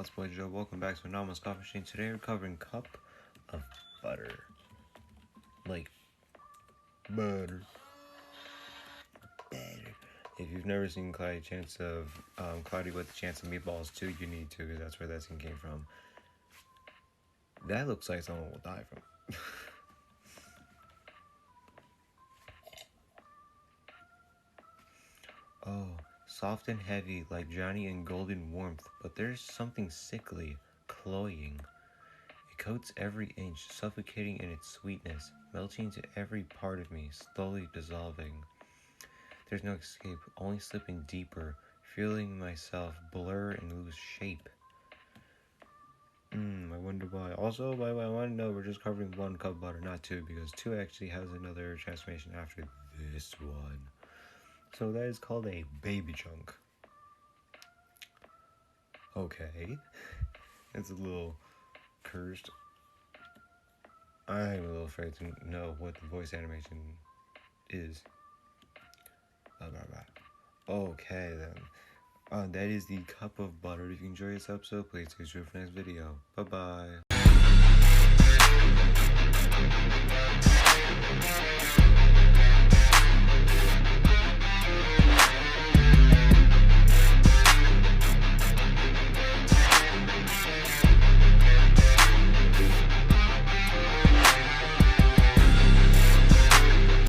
It's boy Joe. Welcome back to Anomalous Coffee Machine. Today we're covering cup of butter. Like butter. If you've never seen Cloudy with the Chance of Meatballs 2, you need to, because that's where that scene came from. That looks like someone will die from. Oh, soft and heavy like Johnny and golden warmth, but there's something sickly, cloying. It coats every inch, suffocating in its sweetness, melting into every part of me, slowly dissolving. There's no escape, only slipping deeper, feeling myself blur and lose shape. I wonder why. Also, by the way, I want to know we're just covering 1 cup of butter, not 2, because 2 actually has another transformation after this one. So that is called a baby chunk. Okay. It's a little cursed. I'm a little afraid to know what the voice animation is. Okay then. That is the cup of butter. If you enjoy this episode, please stay tuned for the next video. Bye bye.